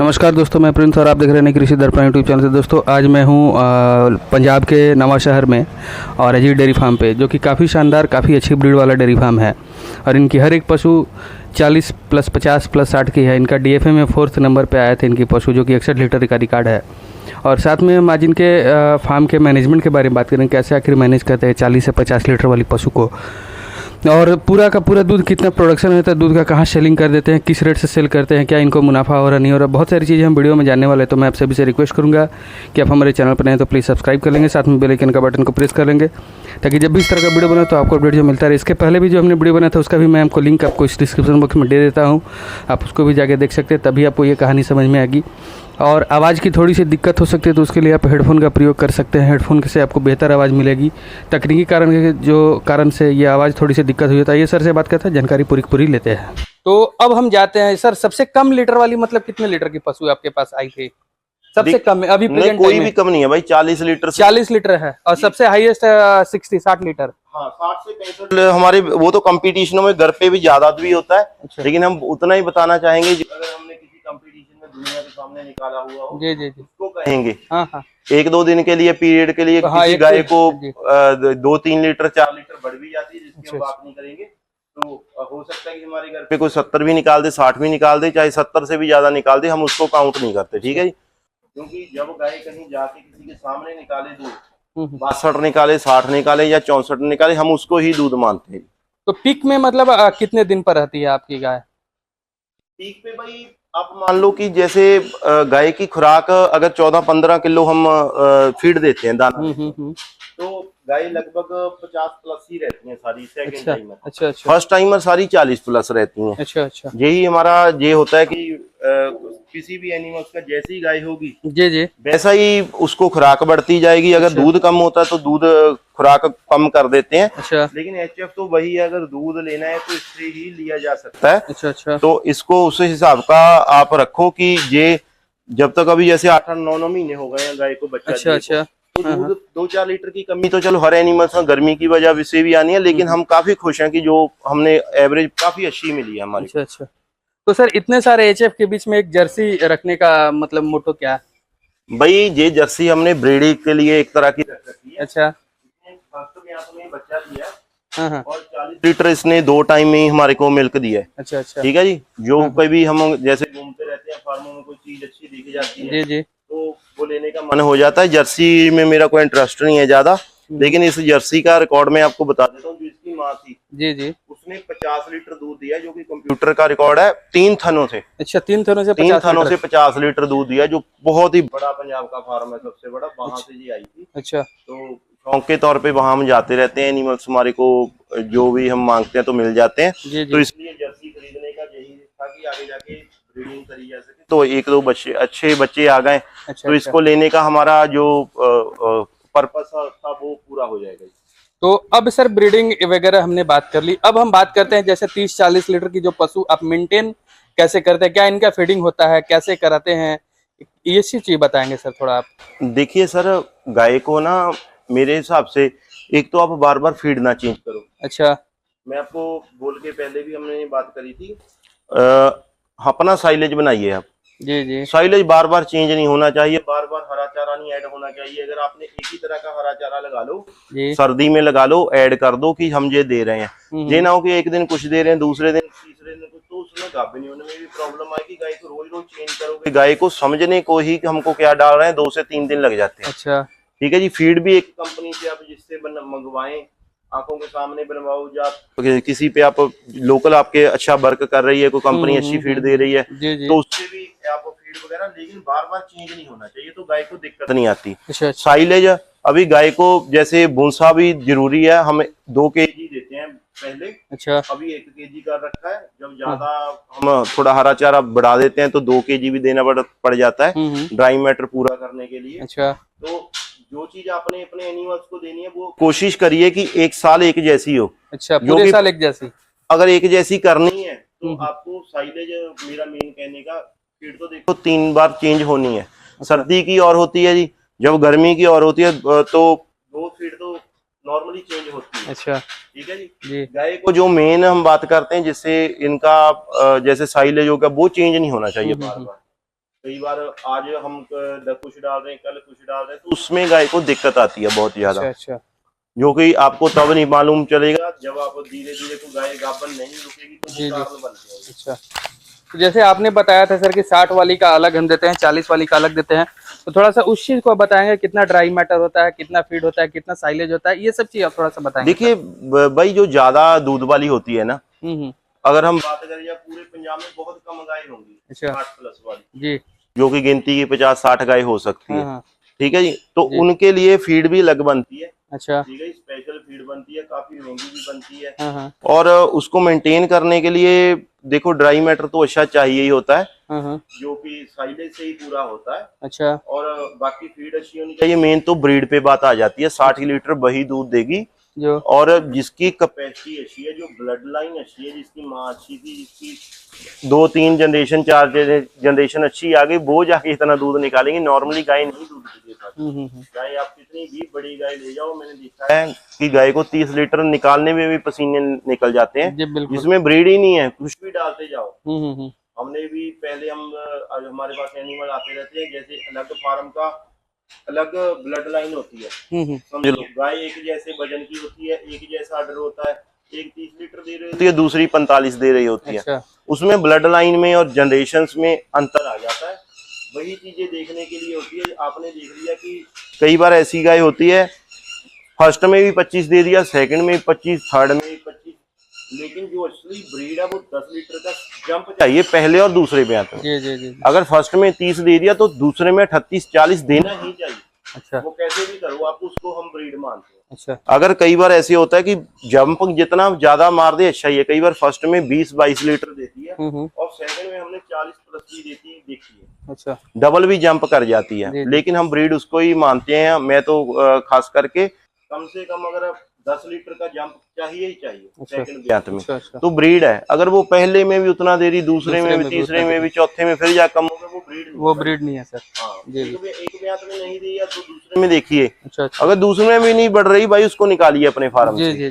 नमस्कार दोस्तों, मैं प्रिंस और आप देख रहे हैं कृषि दर्पण यूट्यूब चैनल से। दोस्तों आज मैं हूँ पंजाब के नवा शहर में और अजीत डेयरी फार्म पे, जो कि काफ़ी शानदार, काफ़ी अच्छी ब्रीड वाला डेयरी फार्म है। और इनकी हर एक पशु 40 प्लस 50 प्लस 60 की है। इनका डीएफए में 4th नंबर पे आए थे इनकी पशु, जो कि 61 लीटर का रिकॉर्ड है। और साथ में हम आज इनके फार्म के मैनेजमेंट के बारे में बात करें, कैसे आखिर मैनेज करते हैं 40 से 50 लीटर वाली पशु को, और पूरा का पूरा दूध कितना प्रोडक्शन होता है, दूध का कहाँ सेलिंग कर देते हैं, किस रेट से सेल करते हैं, क्या इनको मुनाफा हो रहा नहीं हो रहा, बहुत सारी चीज़ें हम वीडियो में जानने वाले हैं। तो मैं आप सभी से रिक्वेस्ट करूंगा कि आप हमारे चैनल पर नए तो प्लीज़ सब्सक्राइब कर लेंगे, साथ में बेल आइकन का बटन को प्रेस कर लेंगे, ताकि जब भी इस तरह का वीडियो बना तो आपको अपडेट जो मिलता है। इसके पहले भी जो हमने वीडियो बनाया था उसका भी मैं आपको लिंक आपको इस डिस्क्रिप्शन बॉक्स में दे देता हूँ, आप उसको भी जाके देख सकते हैं, तभी आपको ये कहानी समझ में आएगी। और आवाज़ की थोड़ी सी दिक्कत हो सकती है तो उसके लिए आप हेडफोन का प्रयोग कर सकते हैं। हेडफोन से आपको बेहतर आवाज़ मिलेगी। तकनीकी कारण से ये आवाज़ थोड़ी सी दिक्कत हुई है। तो आइए सर से बात करते हैं, जानकारी पूरी लेते हैं। तो अब हम जाते हैं सर, सबसे कम लीटर वाली मतलब कितने लीटर की पशु आपके पास आई थी? सबसे कम है अभी प्रेजेंट कोई भी कम नहीं है भाई, 40 लीटर 40 लीटर है। और सबसे हाईएस्ट 60 लीटर। हाँ, 60 से 65 हमारे। वो तो कंपटीशनों में घर पे भी ज्यादा भी होता है। अच्छा। लेकिन हम उतना ही बताना चाहेंगे, अगर हमने किसी कंपटीशन में दुनिया के सामने निकाला हुआ हो जी उसको कहेंगे। हाँ। 1-2 दिन के लिए पीरियड के लिए किसी गाय को 2-3 लीटर 4 लीटर बढ़ भी जाती है, जिसकी हम बात नहीं करेंगे। तो हो सकता है कि हमारे घर पे कोई 70 भी निकाल दे, 60 भी निकाल दे, चाहे 70 से भी ज्यादा निकाल दे, हम उसको काउंट नहीं करते। ठीक है जी, क्योंकि जब गाय कहीं जाके किसी के सामने निकाले दूध, 62 निकाले, 60 निकाले या 64 निकाले, हम उसको ही दूध मानते हैं। तो पीक में मतलब कितने दिन पर रहती है आपकी गाय? पीक पे भाई आप मान लो कि जैसे गाय की खुराक अगर 14-15 किलो हम फीड देते हैं दाना, तो गाय लगभग 50 प्लस ही रहती हैं सारी। सेकंड टाइमर, अच्छा। फर्स्ट टाइमर सारी 40 प्लस रहती हैं। अच्छा। यही हमारा ये होता है कि किसी भी एनिमल्स का जैसी गाय होगी जी वैसा ही उसको खुराक बढ़ती जाएगी। अगर दूध कम होता है तो दूध खुराक कम कर देते हैं। अच्छा। लेकिन एचएफ तो वही है, अगर दूध लेना है तो इससे ही लिया जा सकता है। अच्छा। तो इसको उस हिसाब का आप रखो कि ये जब तक अभी जैसे 8-9 महीने हो गए हैं गाय को बच्चा। अच्छा। तो दूध 2-4 लीटर की कमी तो चलो हर एनिमल्स में गर्मी की वजह से भी आनी है, लेकिन हम काफी खुश हैं कि जो हमने एवरेज काफी अच्छी मिली है हमारी। अच्छा। तो सर इतने सारे एचएफ के बीच में एक जर्सी रखने का मतलब मोटो क्या है? भाई ये जर्सी हमने ब्रीडिंग के लिए एक तरह की रख रखी है। अच्छा। बच्चा दिया और 40 लीटर इसने 2 टाइम में ही हमारे को मिल्क दिया है। अच्छा। ठीक है जी। जो कभी हम जैसे घूमते रहते हैं फार्मों में, कोई चीज अच्छी दिख जाती है जी तो वो लेने का मन हो जाता है। जर्सी में मेरा कोई इंटरेस्ट नहीं है ज्यादा, लेकिन इस जर्सी का रिकॉर्ड मैं आपको बता देता हूँ। जो इसकी माँ थी जी उसने 50 लीटर दूध दिया, जो कि कंप्यूटर का रिकॉर्ड है, 3 थनों से। अच्छा, 3 थनों से 50 लीटर दूध दिया, जो बहुत ही बड़ा पंजाब का फार्म है, सबसे बड़ा। वहां से जी आई थी। अच्छा। तो शौक के तौर पे वहां हम जाते रहते हैं, एनिमल्स हमारे को जो भी हम मांगते हैं तो मिल जाते हैं। तो इसलिए जर्सी खरीदने का यही था कि आगे जाके ब्रीडिंग करी जा सके। तो 1-2 बच्चे अच्छे बच्चे आ गए। तो इसको लेने का हमारा जो पर्पस था वो पूरा हो जाएगा। तो अब सर ब्रीडिंग वगैरह हमने बात कर ली, अब हम बात करते हैं जैसे 30-40 लीटर की जो पशु आप मेंटेन कैसे करते हैं, क्या इनका फीडिंग होता है, कैसे कराते हैं, ये चीज बताएंगे सर थोड़ा आप। देखिए सर, गाय को ना मेरे हिसाब से एक तो आप बार बार फीड ना चेंज करो। अच्छा। मैं आपको बोल के पहले भी हमने ये बात करी थी, अपना साइलेज बनाइए आप जी। साइलेज बार बार चेंज नहीं होना चाहिए, बार बार हरा चारा नहीं ऐड होना चाहिए। अगर आपने एक ही तरह का हरा चारा लगा लो, सर्दी में लगा लो, ऐड कर दो कि हम ये दे रहे हैं। ये ना हो कि एक दिन कुछ दे रहे हैं, दूसरे दिन तीसरे दिन कुछ, तो उसमें गाभिन होने में भी प्रॉब्लम आएगी। गाय को रोज रोज चेंज करोगे, गाय को समझने को ही हमको क्या डाल रहे हैं 2 से 3 दिन लग जाते हैं। अच्छा। ठीक है जी। फीड भी एक कंपनी से आप जिससे मंगवाएं, आंखों के सामने बनवाओ, या किसी पे आप लोकल आपके अच्छा वर्क कर रही है, कोई कंपनी अच्छी फीड दे रही है तो उससे भी आप फीड वगैरह, लेकिन बार बार चेंज नहीं होना चाहिए, तो गाय को दिक्कत नहीं आती। अच्छा। साइलेज अभी गाय को जैसे भूसा भी जरूरी है, हम 2 kg देते हैं पहले। अच्छा। अभी 1 kg का रखा है। जब ज्यादा हम थोड़ा हरा चारा बढ़ा देते हैं तो 2 kg भी देना पड़ जाता है ड्राई मैटर पूरा करने के लिए। अच्छा। तो जो चीज आपने अपने एनिमल्स को देनी है वो कोशिश करिए कि 1 साल एक जैसी हो। अच्छा, पूरे साल एक जैसी। अगर एक जैसी करनी है तो आपको साइलेज, मेरा मेन कहने का, फीड तो देखो 3 बार चेंज होनी है। सर्दी की और होती है जी, जब गर्मी की और होती है, तो 2 फीड तो नॉर्मली चेंज होती है। अच्छा। ठीक है जी। गाय को जो मेन हम बात करते हैं जिससे इनका जैसे साइलेज होगा वो चेंज नहीं होना चाहिए बार बार। कई बार आज हम कुछ डाल रहे हैं, कल कुछ डाल रहे हैं, तो उसमें गाय को दिक्कत आती है बहुत ज्यादा। अच्छा। जो कि आपको तब नहीं मालूम चलेगा जब आप धीरे धीरे को गाय गाभन नहीं रुकेगी तो वो कारण बनते हैं। अच्छा, तो जैसे आपने बताया था सर कि 60 वाली का अलग हम देते हैं, 40 वाली का अलग देते हैं, तो थोड़ा सा उस चीज को बताएंगे, कितना ड्राई मैटर होता है, कितना फीड होता है, कितना साइलेज होता है, ये सब चीज आप थोड़ा सा बताएंगे। देखिए भाई, जो ज्यादा दूध वाली होती है ना, हम्म, अगर हम बात करें या पूरे पंजाब में बहुत कम गाय होंगी 60+ वाली जी, जो कि गिनती की 50-60 गाय हो सकती है। हाँ, ठीक है जी, तो उनके लिए फीड भी अलग बनती है। अच्छा, ठीक है, स्पेशल फीड बनती है, काफी महंगी भी बनती है। हाँ, और उसको मेंटेन करने के लिए देखो ड्राई मैटर तो अच्छा चाहिए ही होता है, हाँ, जो कि साइलेज से ही पूरा होता है। अच्छा, और बाकी फीड अच्छी होनी चाहिए। मेन तो ब्रीड पे बात आ जाती है। 60 लीटर वही दूध देगी जो, और जिसकी कैपेसिटी अच्छी है, जो ब्लड लाइन अच्छी है, जिसकी माँ अच्छी थी, जिसकी 2-3 जनरेशन 4 जनरेशन अच्छी आ गई, वो जाके इतना दूध निकालेंगे। नॉर्मली गाय नहीं दूध दे पाती। गाय आप कितनी भी बड़ी गाय ले जाओ, मैंने देखा है कि गाय को 30 लीटर निकालने में भी पसीने निकल जाते हैं, जिसमें ब्रीड ही नहीं है, कुछ भी डालते जाओ। हमने भी पहले हमारे पास एनिमल आते रहते हैं, जैसे अलग फार्म का अलग ब्लड लाइन होती है। समझ लो, गाय एक जैसे वजन की होती है, एक जैसा आर्डर होता है, एक 30 लीटर दे रही होती है, दूसरी 45 दे रही होती है। अच्छा, उसमें ब्लड लाइन में और जनरेशंस में अंतर आ जाता है। वही चीजें देखने के लिए होती है। आपने देख लिया कि कई बार ऐसी गाय होती है, फर्स्ट में भी 25 दे दिया, सेकंड में 25, थर्ड में 25, लेकिन जो असली ब्रीड है वो 10 लीटर का जंप चाहिए पहले और दूसरे ब्यात में। जी। अगर फर्स्ट में 30 दे दिया तो दूसरे में 38-40 देना ही चाहिए। अच्छा, वो कैसे भी करो आप, उसको हम ब्रीड मानते हैं। अच्छा, अगर कई बार ऐसे होता है कि जंप जितना ज्यादा मार दे अच्छा ही है। कई बार फर्स्ट में 20-22 लीटर देती है और सेकंड में हमने 40+ भी देखी है। अच्छा, डबल भी जंप कर जाती है, लेकिन हम ब्रीड उसको ही मानते हैं। मैं तो खास करके कम से कम अगर 10 लीटर का जंप चाहिए ही चाहिए सेकंड ब्यात में। अच्छा, तो ब्रीड है। अगर वो पहले में भी उतना दे रही, दूसरे में भी, तीसरे में भी, चौथे में फिर जा कम होगा, वो ब्रीड नहीं है सर। हाँ, एक ब्यात में नहीं दिया तो दूसरे में देखिए। अच्छा, अगर दूसरे में भी नहीं बढ़ रही भाई, उसको निकालिए अपने फार्म से। जी।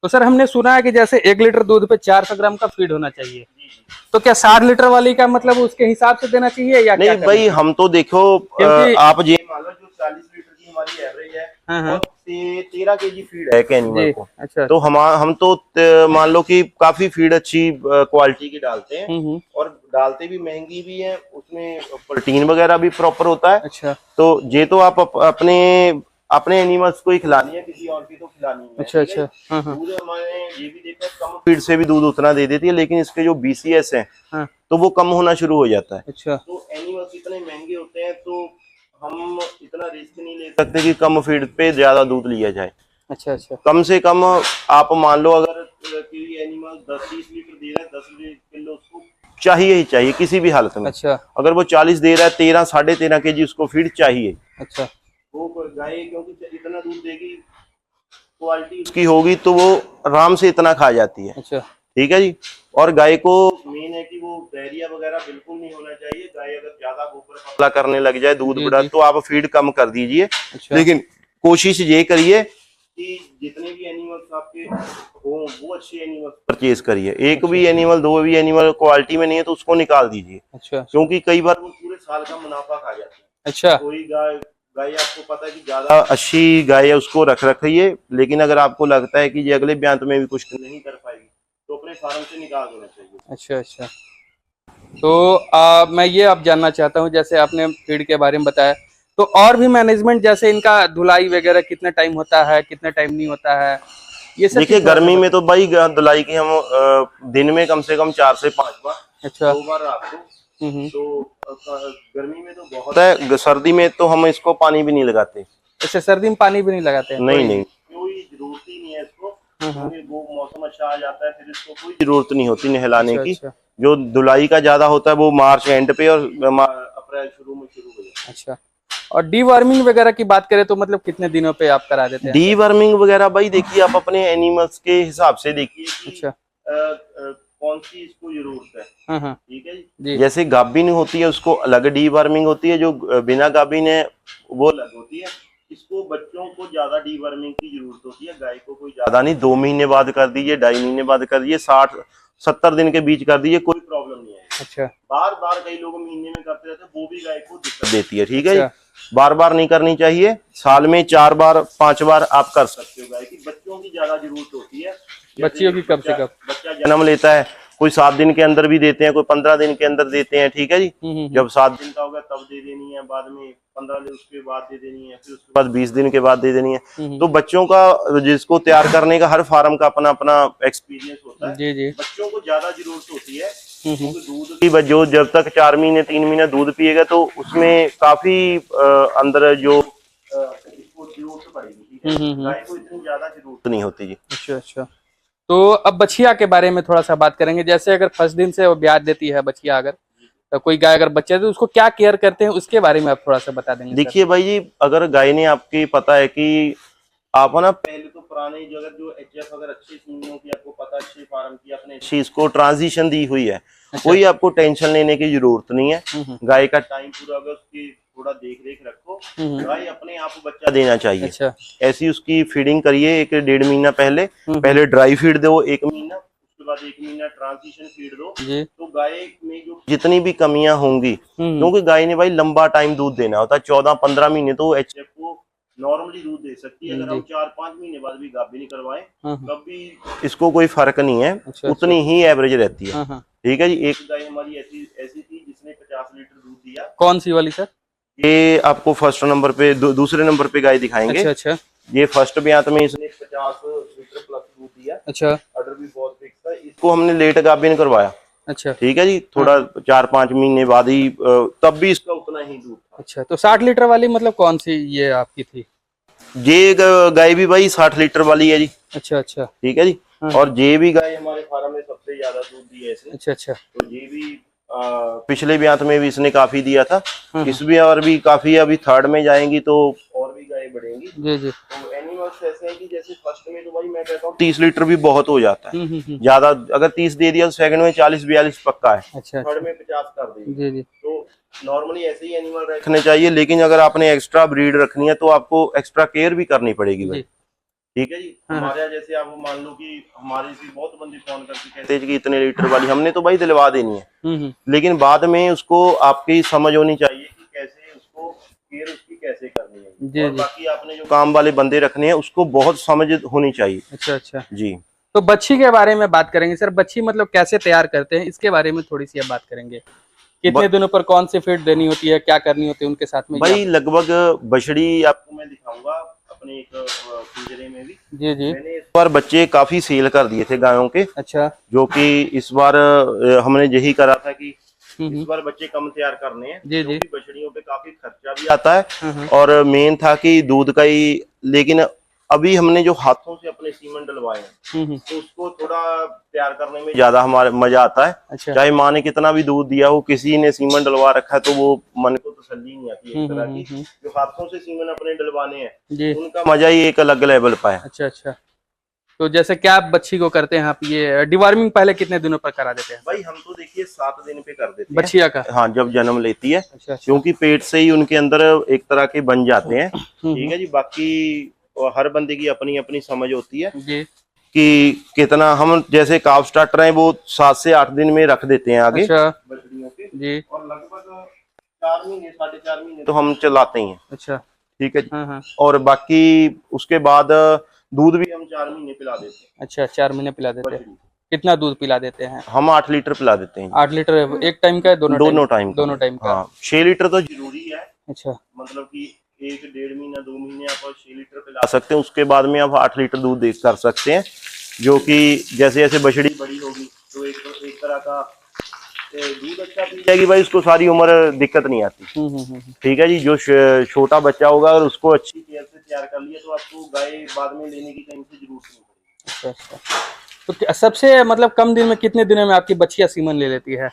तो सर हमने सुना है कि जैसे 1 लीटर दूध पे 400 ग्राम का फीड होना चाहिए, तो क्या 60 लीटर वाली का मतलब उसके हिसाब से देना चाहिए या नहीं? भाई हम तो देखो, आप ये मान लो जो 40 लीटर की हमारी एवरेज है और 13 kg फीड है एक एनिमल को। अच्छा, तो हम तो मान लो कि काफी फीड अच्छी क्वालिटी की डालते हैं और डालते भी महंगी भी है, उसमें प्रोटीन वगैरह भी प्रॉपर होता है। अच्छा, तो ये तो आप अपने एनिमल्स को ही खिलानी है, किसी और की तो खिलानी है। अच्छा, दूध हमारे ये भी देखा, कम फीड से भी दूध उतना दे देती है, लेकिन इसके जो BCS है तो वो कम होना शुरू हो जाता है। अच्छा, तो एनिमल्स इतने महंगे होते हैं तो हम इतना रिस्क नहीं ले सकते कि कम फीड पे ज्यादा दूध लिया जाए। अच्छा, कम से कम आप मान लो अगर कोई एनिमल 10-20 लीटर दे रहा है, 10 किलो उसको चाहिए ही चाहिए किसी भी हालत में। अच्छा, अगर वो 40 दे रहा है, 13-13.5 kg उसको फीड चाहिए। अच्छा, वो गाय क्योंकि इतना दूध देगी, क्वालिटी उसकी होगी तो वो आराम से इतना खा जाती है। अच्छा, ठीक है जी। और गाय को मेन है कि वो डायरिया वगैरह बिल्कुल नहीं होना चाहिए। गाय अगर ज्यादा गोबर पतला करने लग जाए, दूध बढ़ा, तो आप फीड कम कर दीजिए। अच्छा, लेकिन कोशिश ये करिए कि जितने भी एनिमल्स आपके हो वो अच्छे एनिमल्स परचेज करिए। एक भी एनिमल, 2 भी एनिमल क्वालिटी में नहीं है तो उसको निकाल दीजिए। अच्छा, क्योंकि कई बार वो पूरे साल का मुनाफा खा जाते हैं। अच्छा, कोई गाय आपको पता है कि ज्यादा अच्छी गाय है, उसको रख रखिए, लेकिन अगर आपको लगता है कि ये अगले ब्यांत में भी कुछ नहीं कर पाएगी तो अपने फार्म से निकाल देना चाहिए। अच्छा, तो मैं ये अब जानना चाहता हूँ, जैसे आपने फीड के बारे में बताया, तो और भी मैनेजमेंट, जैसे इनका धुलाई वगैरह कितना टाइम होता है, कितना टाइम नहीं होता है, ये सब? देखिए, गर्मी में तो भाई धुलाई की हम दिन में कम से कम 4 से 5 बार। अच्छा, 2 बार रात को। तो गर्मी में तो बहुत है, सर्दी में तो हम इसको पानी भी नहीं लगाते। अच्छा, सर्दी में पानी भी नहीं लगाते हैं? नहीं, कोई जरूरत ही नहीं है इसको। वो मौसम अच्छा आ जाता है, फिर इसको कोई जरूरत नहीं होती नहलाने की। जो धुलाई का ज्यादा होता है वो मार्च एंड पे और अप्रैल शुरू में शुरू हो जाता है। अच्छा, और डीवर्मिंग वगैरह की बात करें तो मतलब कितने दिनों पे आप करा देते हैं? डीवर्मिंग वगैरह भाई देखिए, आप अपने एनिमल्स के हिसाब से देखिए। अच्छा, कौन सी इसको जरूरत है। ठीक है जी। जैसे गाभिन होती है उसको अलग डीवर्मिंग होती है, जो बिना गाभिन है वो अलग होती है। इसको बच्चों को ज्यादा डीवर्मिंग की जरूरत होती है, गाय को कोई ज्यादा नहीं। 2 महीने बाद कर दीजिए, 2.5 महीने बाद कर दीजिए, 60-70 दिन के बीच कर दीजिए, कोई प्रॉब्लम नहीं है। अच्छा। बार बार कई लोग महीने में करते रहते हैं, वो भी गाय को दिक्कत देती है। ठीक है जी, बार बार नहीं करनी चाहिए, साल में 4 बार 5 बार आप कर सकते हो। गाय की बच्चों की ज्यादा जरूरत होती है। बच्चियों की कब से कब? बच्चा जन्म लेता है, कोई 7 दिन के अंदर भी देते हैं, कोई 15 दिन के अंदर देते हैं। ठीक है जी, जब 7 दिन का होगा तब दे देनी है, बाद में 15 दिन उसके बाद दे देनी है, फिर उसके बाद 20 दिन के बाद दे देनी है। तो बच्चों का, जिसको तैयार करने का हर फार्म का अपना अपना एक्सपीरियंस होता है। जी जी। बच्चों को ज्यादा जरूरत होती है, क्योंकि दूध की जो जब तक 4 महीने 3 महीने दूध पिएगा तो उसमें काफी अंदर जो इसको जरूरत पड़ेगी। ठीक है, गाय को इतनी ज्यादा जरूरत नहीं होती जी। अच्छा अच्छा। तो अब बछिया के बारे में थोड़ा सा बात करेंगे। जैसे अगर फर्स्ट दिन से वो ब्याज देती है बछिया, अगर तो कोई गाय अगर बच्चे तो उसको क्या केयर करते हैं, उसके बारे में आप थोड़ा सा बता देंगे। देखिए भाई जी, अगर गाय ने आपकी पता है कि आप ना पहले तो पुराने जो एचएफ अगर अच्छी सीनियों की आपको पता, अच्छे फार्म की अपने अच्छी इसको ट्रांजिशन दी हुई है, कोई आपको टेंशन लेने की जरूरत नहीं है। गाय का टाइम पूरा, अगर उसकी थोड़ा देख रेख रखो, गाय अपने आप बच्चा देना चाहिए। अच्छा। ऐसी उसकी फीडिंग करिए, 1-1.5 महीना पहले ड्राई फीड दो 1 महीना, उसके बाद 1 महीना ट्रांजिशन फीड दो। तो गाय में जो जितनी भी कमियां होंगी, क्योंकि गाय ने भाई लंबा टाइम दूध देना होता है, 14-15 महीने तो एचएफ को नॉर्मली दूध दे सकती है। अगर हम 4-5 महीने बाद भी गाभी नहीं करवाएं, तब भी इसको कोई फर्क नहीं है। अच्छा, उतनी ही एवरेज रहती है। हाँ। ठीक है जी, एक गाय हमारी ऐसी थी जिसने 50 लीटर दूध दिया। कौन सी वाली सर? ये आपको फर्स्ट नंबर पे, दूसरे नंबर पे गाय दिखाएंगे। अच्छा अच्छा। ये फर्स्ट ब्यात में इसने 50 लीटर प्लस दूध दिया। अच्छा। ऑर्डर भी बहुत फिक्स था। इसको हमने लेट गाभिन करवाया। अच्छा। ठीक है जी, थोड़ा 4-5 महीने बाद ही, तब भी इसका उतना ही दूध था। अच्छा, तो 60 लीटर वाली मतलब कौन सी ये आपकी थी? ये गाय भी भाई 60 लीटर वाली है जी। अच्छा अच्छा। ठीक है जी, और ये भी गाय हमारे फार्म में सबसे ज्यादा दूध दी है इसने। अच्छा अच्छा। तो ये भी पिछले ब्यात में भी इसने काफी दिया था, इस बार भी काफी, अभी थर्ड में जाएंगी तो और भी गाय बढ़ेंगी। जी जी। तो एनिमल्स ऐसे हैं कि जैसे फर्स्ट में तो भाई मैं कहता हूँ 30 लीटर भी बहुत हो जाता है। ज्यादा अगर 30 दे दिया तो सेकंड में 40-42 पक्का है। अच्छा। थर्ड में 50 कर देंगे। जी जी। तो नॉर्मली ऐसे ही एनिमल रखने चाहिए, लेकिन अगर आपने एक्स्ट्रा ब्रीड रखनी है तो आपको एक्स्ट्रा केयर भी करनी पड़ेगी भाई। ठीक है जी। हमारे यहाँ जैसे आप मान लो कि हमारे से बहुत बंदे फोन करके कहते हैं कि इतने लीटर वाली, हमने तो भाई दिलवा देनी है, लेकिन बाद में उसको आपकी समझ होनी चाहिए कि कैसे उसको केयर उसकी कैसे करनी है। और बाकी आपने जो काम वाले बंदे रखने हैं उसको बहुत समझ होनी चाहिए। अच्छा अच्छा जी। तो बच्ची के बारे में बात करेंगे सर। बच्ची मतलब कैसे तैयार करते हैं, इसके बारे में थोड़ी सी अब बात करेंगे। कितने दिनों पर कौन सी फीड देनी होती है, क्या करनी होती है उनके साथ में? भाई लगभग बछड़ी आपको मैं दिखाऊंगा अपने एक पिंजरे में भी। जी जी। मैंने इस बार बच्चे काफी सेल कर दिए थे गायों के। अच्छा। जो कि इस बार हमने यही करा था कि इस बार बच्चे कम तैयार करने हैं। जी जी। बछड़ियों पे काफी खर्चा भी आता है, और मेन था कि दूध का ही। लेकिन अभी हमने जो हाथों से अपने सीमन डलवाए हैं, तो उसको थोड़ा तैयार करने में ज्यादा हमारे मजा आता है। अच्छा। चाहे माँ ने कितना भी दूध दिया हो, किसी ने सीमन डलवा रखा है तो वो मन को तसल्ली नहीं आती है। एक तरह की जो हाथों से सीमन अपने डलवाने हैं, उनका मजा ही एक अलग लेवल पर है। अच्छा अच्छा। तो जैसे क्या आप बच्ची को करते हैं आप, ये डिवॉर्मिंग पहले कितने दिनों पर करा देते हैं? भाई हम तो देखिए 7 दिन पे कर देते हैं बच्चिया का। हाँ, जब जन्म लेती है। अच्छा। क्योंकि पेट से ही उनके अंदर एक तरह के बन जाते हैं। ठीक है जी। बाकी हर बंदे की अपनी अपनी समझ होती है जी, कि कितना हम, जैसे काफ स्टार्टर है वो 7 से 8 दिन में रख देते हैं आगे। अच्छा। बछड़ियों के जी। और लगभग 4 महीने 4.5 महीने तो हम चलाते हैं। अच्छा। ठीक है जी। और बाकी उसके बाद दूध भी हम 4 महीने पिला देते हैं। अच्छा, 4 महीने पिला देते हैं। कितना दूध पिला देते हैं? हम 8 लीटर पिला देते हैं। 8 लीटर एक टाइम का है? दोनों टाइम का। हाँ, 6 लीटर तो जरूरी है। अच्छा। मतलब कि 1-1.5 महीना 2 महीने आप 6 लीटर पिला सकते हैं, उसके बाद में आप 8 लीटर दूध दे कर सकते हैं। जो कि जैसे जैसे बछड़ी बड़ी होगी तो एक तरह का दूध अच्छा पी जाएगी भाई, उसको सारी उम्र दिक्कत नहीं आती। ठीक है जी। जो छोटा बच्चा होगा और उसको अच्छी केयर से तैयार कर लिया तो आपको गाय बाद में लेने की कहीं से जरूरत नहीं पड़ेगी। अच्छा अच्छा। तो सबसे मतलब कम दिन में कितने दिनों में आपकी बच्चियां सीमन ले लेती है?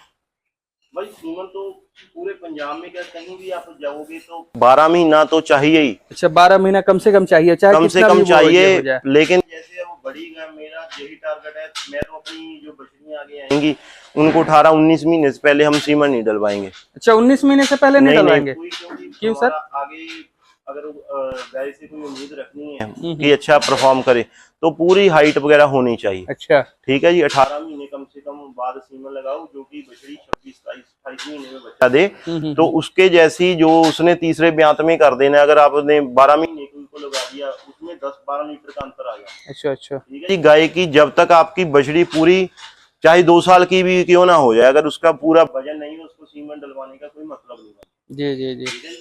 भाई सीमन तो पूरे पंजाब में क्या कहीं भी आप जाओगे तो 12 महीना तो चाहिए ही। अच्छा, 12 महीना कम से कम चाहिए, चाहे कम से कम चाहिए। लेकिन जैसे अब बड़ी गाय, मेरा यही टारगेट है, मैं तो अपनी जो बछड़ियां आगे आएंगी उनको 18-19 महीने से पहले हम सीमन नहीं डलवाएंगे। अच्छा, 19 महीने से पहले नहीं डलवाएंगे? क्यों सर? आगे अगर गाय से कोई उम्मीद रखनी है कि अच्छा परफॉर्म करे तो पूरी हाइट वगैरह होनी चाहिए। अच्छा, ठीक है जी। 18 महीने कम से कम बाद सीमन लगाओ, जो कि बछड़ी 26-27-28 महीने में बच्चा दे, तो उसके जैसी जो उसने तीसरे ब्यांत में कर देना। अगर आपने 12 महीने को लगा दिया, उसमें 10-12 लीटर का अंतर आ जाए। अच्छा अच्छा। ठीक है जी। गाय की जब तक आपकी बछड़ी पूरी चाहे 2 साल की भी क्यों ना हो जाए, अगर उसका पूरा वजन नहीं है, उसको सीमन डलवाने का कोई मतलब नहीं। जी जी जी।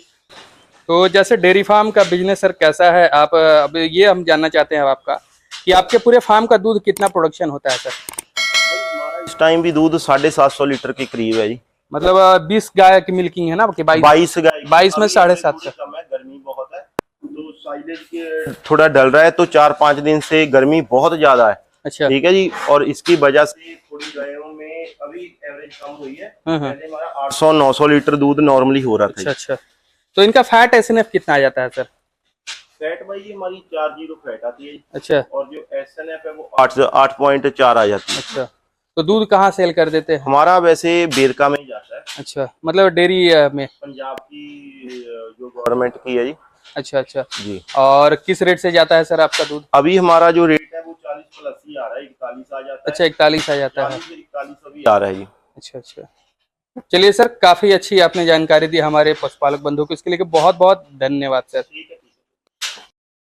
तो जैसे डेयरी फार्म का बिजनेस सर कैसा है, आप अब ये हम जानना चाहते हैं आपका कि आपके पूरे फार्म का दूध कितना प्रोडक्शन होता है सर? हमारा इस टाइम भी दूध 750 लीटर के करीब है जी। मतलब 20 गाय की मिल्किंग है ना आपके? 22 गाय, 22 में 750। कम है, गर्मी बहुत है तो साइलेज के थोड़ा डल रहा है, तो 4-5 दिन से गर्मी बहुत ज्यादा है। अच्छा, ठीक है जी। और इसकी वजह से थोड़ी गायों में अभी एवरेज कम हुई है। पहले हमारा 800-900 लीटर दूध नॉर्मली हो रहा था। अच्छा अच्छा। तो इनका फैट एसएनएफ कितना आ जाता है सर? फैट भाई ये हमारी 40 फैट आती है। अच्छा। और जो एसएनएफ है वो 8.4 आ जाती है। अच्छा, तो दूध कहाँ सेल कर देते हैं? हमारा वैसे बेरका में ही जाता है। अच्छा, मतलब डेयरी में? पंजाब की जो गवर्नमेंट की है जी। अच्छा अच्छा जी। और किस रेट से जाता है सर आपका दूध? अभी हमारा जो रेट है वो 40 प्लस ही आ रहा है, 41 आ जाता है। अच्छा, 41 आ जाता है। 41 अभी आ रहा है जी। अच्छा अच्छा। चलिए सर, काफी अच्छी आपने जानकारी दी हमारे पशुपालक बंधुओं को, इसके लिए बहुत बहुत धन्यवाद सर।